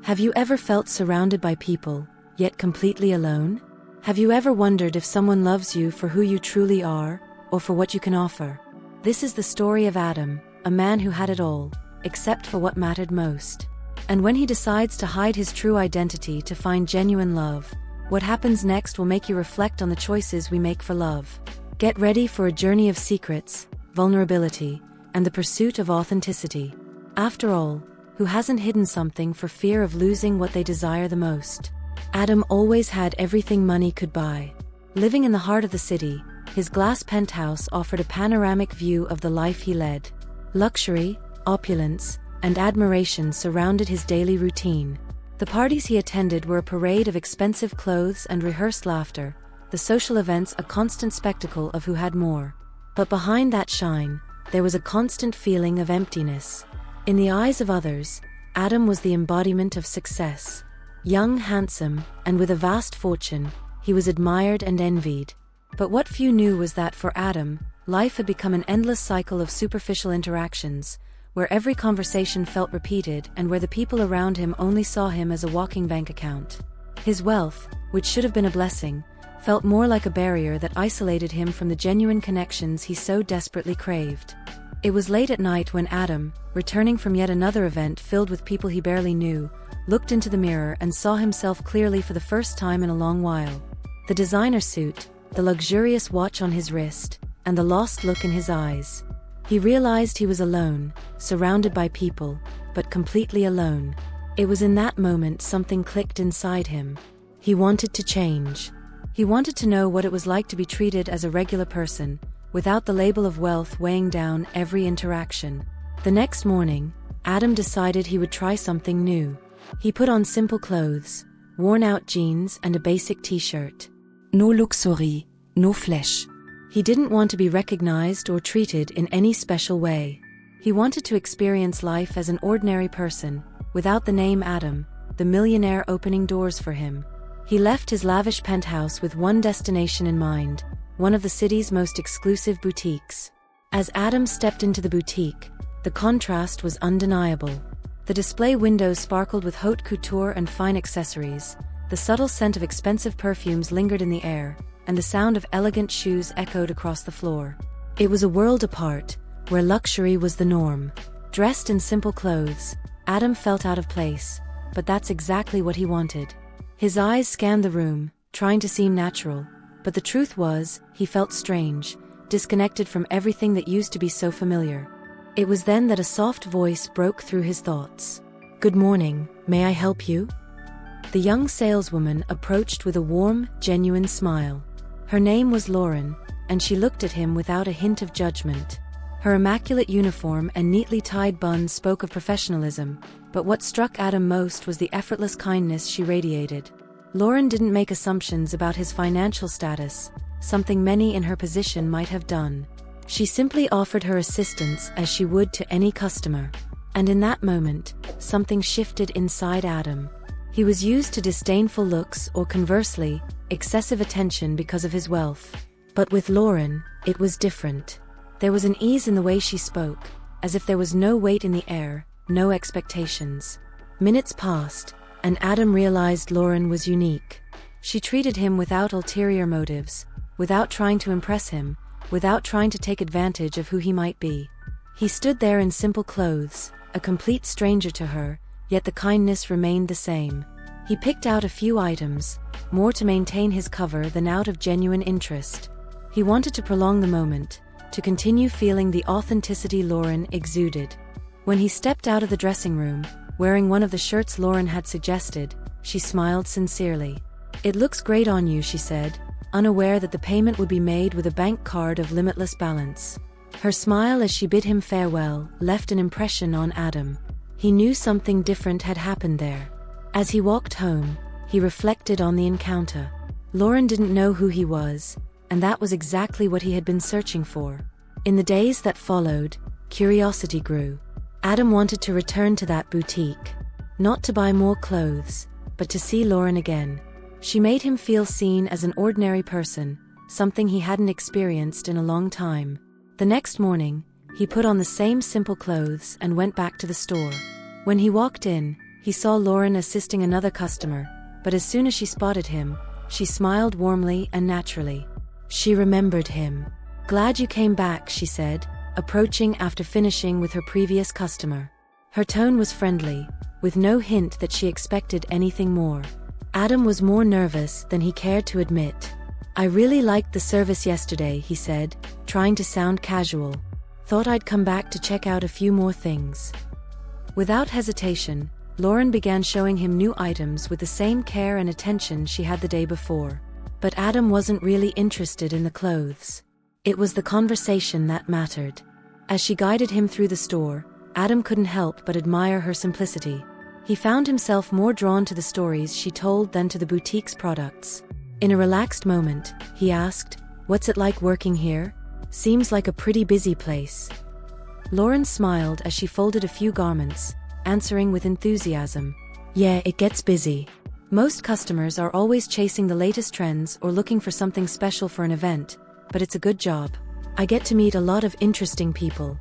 Have you ever felt surrounded by people, yet completely alone? Have you ever wondered if someone loves you for who you truly are, or for what you can offer? This is the story of Adam, a man who had it all, except for what mattered most. And when he decides to hide his true identity to find genuine love, what happens next will make you reflect on the choices we make for love. Get ready for a journey of secrets, vulnerability, and the pursuit of authenticity. After all, who hasn't hidden something for fear of losing what they desire the most? Adam always had everything money could buy. Living in the heart of the city, his glass penthouse offered a panoramic view of the life he led. Luxury, opulence, and admiration surrounded his daily routine. The parties he attended were a parade of expensive clothes and rehearsed laughter, the social events a constant spectacle of who had more. But behind that shine, there was a constant feeling of emptiness. In the eyes of others, Adam was the embodiment of success. Young, handsome, and with a vast fortune, he was admired and envied. But what few knew was that for Adam, life had become an endless cycle of superficial interactions, where every conversation felt repeated and where the people around him only saw him as a walking bank account. His wealth, which should have been a blessing, felt more like a barrier that isolated him from the genuine connections he so desperately craved. It was late at night when Adam, returning from yet another event filled with people he barely knew, looked into the mirror and saw himself clearly for the first time in a long while. The designer suit, the luxurious watch on his wrist, and the lost look in his eyes. He realized he was alone, surrounded by people, but completely alone. It was in that moment something clicked inside him. He wanted to change. He wanted to know what it was like to be treated as a regular person, without the label of wealth weighing down every interaction. The next morning, Adam decided he would try something new. He put on simple clothes, worn-out jeans and a basic t-shirt. No luxury, no flash. He didn't want to be recognized or treated in any special way. He wanted to experience life as an ordinary person, without the name Adam, the millionaire opening doors for him. He left his lavish penthouse with one destination in mind, one of the city's most exclusive boutiques. As Adam stepped into the boutique, the contrast was undeniable. The display windows sparkled with haute couture and fine accessories, the subtle scent of expensive perfumes lingered in the air, and the sound of elegant shoes echoed across the floor. It was a world apart, where luxury was the norm. Dressed in simple clothes, Adam felt out of place, but that's exactly what he wanted. His eyes scanned the room, trying to seem natural, but the truth was, he felt strange, disconnected from everything that used to be so familiar. It was then that a soft voice broke through his thoughts. "Good morning, may I help you?" The young saleswoman approached with a warm, genuine smile. Her name was Lauren, and she looked at him without a hint of judgment. Her immaculate uniform and neatly tied bun spoke of professionalism, but what struck Adam most was the effortless kindness she radiated. Lauren didn't make assumptions about his financial status, something many in her position might have done. She simply offered her assistance as she would to any customer. And in that moment, something shifted inside Adam. He was used to disdainful looks or conversely, excessive attention because of his wealth. But with Lauren, it was different. There was an ease in the way she spoke, as if there was no weight in the air, no expectations. Minutes passed, and Adam realized Lauren was unique. She treated him without ulterior motives, without trying to impress him, without trying to take advantage of who he might be. He stood there in simple clothes, a complete stranger to her, yet the kindness remained the same. He picked out a few items, more to maintain his cover than out of genuine interest. He wanted to prolong the moment, to continue feeling the authenticity Lauren exuded. When he stepped out of the dressing room, wearing one of the shirts Lauren had suggested, she smiled sincerely. "It looks great on you," she said, unaware that the payment would be made with a bank card of limitless balance. Her smile as she bid him farewell left an impression on Adam. He knew something different had happened there. As he walked home, he reflected on the encounter. Lauren didn't know who he was, and that was exactly what he had been searching for. In the days that followed, curiosity grew. Adam wanted to return to that boutique. Not to buy more clothes, but to see Lauren again. She made him feel seen as an ordinary person, something he hadn't experienced in a long time. The next morning, he put on the same simple clothes and went back to the store. When he walked in, He saw Lauren assisting another customer, but as soon as she spotted him, she smiled warmly and naturally. She remembered him. "Glad you came back," she said, approaching after finishing with her previous customer. Her tone was friendly, with no hint that she expected anything more. Adam was more nervous than he cared to admit. "I really liked the service yesterday," he said, trying to sound casual. "Thought I'd come back to check out a few more things." Without hesitation, Lauren began showing him new items with the same care and attention she had the day before. But Adam wasn't really interested in the clothes. It was the conversation that mattered. As she guided him through the store, Adam couldn't help but admire her simplicity. He found himself more drawn to the stories she told than to the boutique's products. In a relaxed moment, he asked, "What's it like working here? Seems like a pretty busy place." Lauren smiled as she folded a few garments, answering with enthusiasm, "Yeah, it gets busy. Most customers are always chasing the latest trends or looking for something special for an event, but it's a good job. I get to meet a lot of interesting people."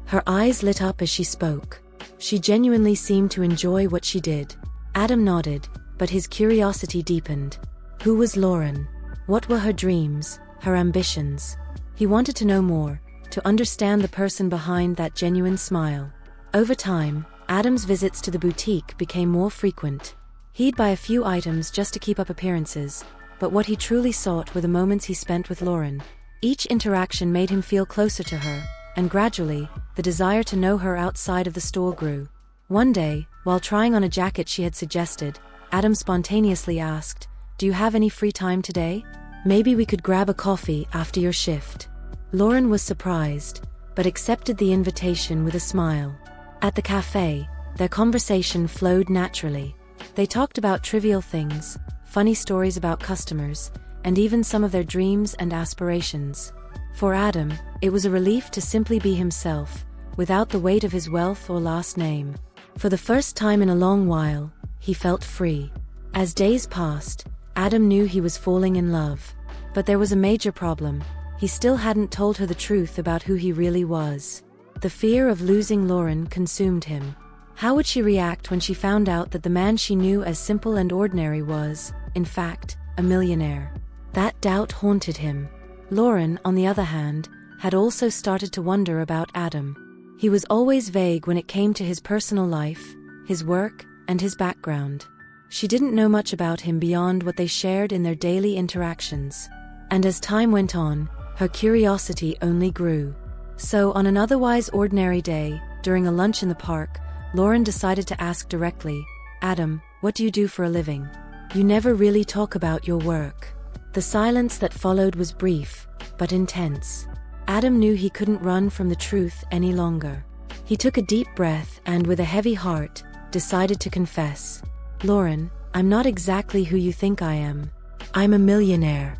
Her eyes lit up as she spoke. She genuinely seemed to enjoy what she did. Adam nodded, but his curiosity deepened. Who was Lauren? What were her dreams, her ambitions? He wanted to know more, to understand the person behind that genuine smile. Over time, Adam's visits to the boutique became more frequent. He'd buy a few items just to keep up appearances, but what he truly sought were the moments he spent with Lauren. Each interaction made him feel closer to her, and gradually, the desire to know her outside of the store grew. One day, while trying on a jacket she had suggested, Adam spontaneously asked, "Do you have any free time today? Maybe we could grab a coffee after your shift." Lauren was surprised, but accepted the invitation with a smile. At the cafe, their conversation flowed naturally. They talked about trivial things, funny stories about customers, and even some of their dreams and aspirations. For Adam, it was a relief to simply be himself, without the weight of his wealth or last name. For the first time in a long while, he felt free. As days passed, Adam knew he was falling in love. But there was a major problem. He still hadn't told her the truth about who he really was. The fear of losing Lauren consumed him. How would she react when she found out that the man she knew as simple and ordinary was, in fact, a millionaire? That doubt haunted him. Lauren, on the other hand, had also started to wonder about Adam. He was always vague when it came to his personal life, his work, and his background. She didn't know much about him beyond what they shared in their daily interactions. And as time went on, her curiosity only grew. So on an otherwise ordinary day, during a lunch in the park, Lauren decided to ask directly, "Adam, what do you do for a living? You never really talk about your work." The silence that followed was brief, but intense. Adam knew he couldn't run from the truth any longer. He took a deep breath and, with a heavy heart, decided to confess. "Lauren, I'm not exactly who you think I am. I'm a millionaire."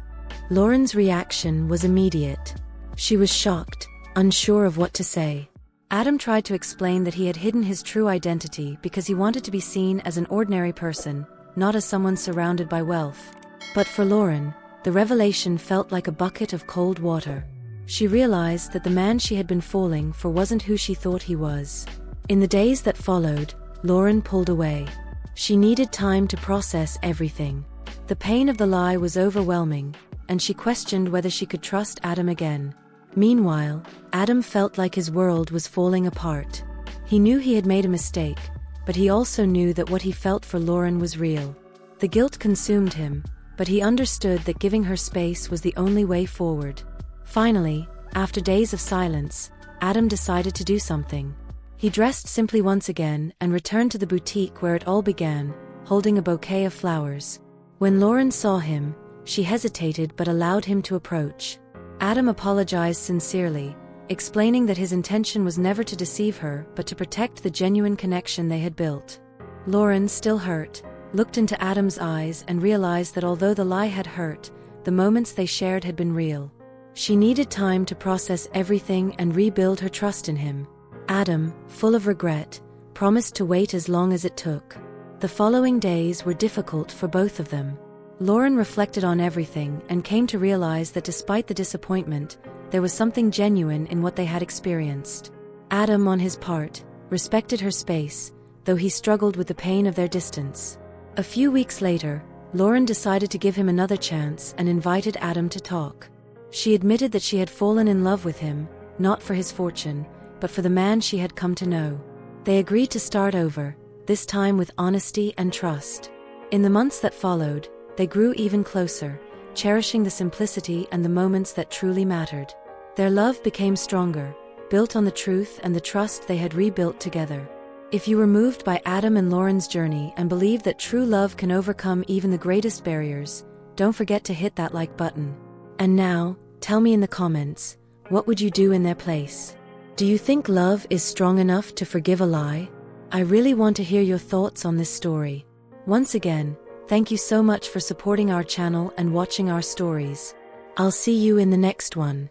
Lauren's reaction was immediate. She was shocked, unsure of what to say. Adam tried to explain that he had hidden his true identity because he wanted to be seen as an ordinary person, not as someone surrounded by wealth. But for Lauren, the revelation felt like a bucket of cold water. She realized that the man she had been falling for wasn't who she thought he was. In the days that followed, Lauren pulled away. She needed time to process everything. The pain of the lie was overwhelming, and she questioned whether she could trust Adam again. Meanwhile, Adam felt like his world was falling apart. He knew he had made a mistake, but he also knew that what he felt for Lauren was real. The guilt consumed him, but he understood that giving her space was the only way forward. Finally, after days of silence, Adam decided to do something. He dressed simply once again and returned to the boutique where it all began, holding a bouquet of flowers. When Lauren saw him, she hesitated but allowed him to approach. Adam apologized sincerely, explaining that his intention was never to deceive her but to protect the genuine connection they had built. Lauren, still hurt, looked into Adam's eyes and realized that although the lie had hurt, the moments they shared had been real. She needed time to process everything and rebuild her trust in him. Adam, full of regret, promised to wait as long as it took. The following days were difficult for both of them. Lauren reflected on everything and came to realize that despite the disappointment, there was something genuine in what they had experienced. Adam, on his part, respected her space, though he struggled with the pain of their distance. A few weeks later, Lauren decided to give him another chance and invited Adam to talk. She admitted that she had fallen in love with him, not for his fortune, but for the man she had come to know. They agreed to start over, this time with honesty and trust. In the months that followed, they grew even closer, cherishing the simplicity and the moments that truly mattered. Their love became stronger, built on the truth and the trust they had rebuilt together. If you were moved by Adam and Lauren's journey and believe that true love can overcome even the greatest barriers, don't forget to hit that like button. And now, tell me in the comments, what would you do in their place? Do you think love is strong enough to forgive a lie? I really want to hear your thoughts on this story. Once again, thank you so much for supporting our channel and watching our stories. I'll see you in the next one.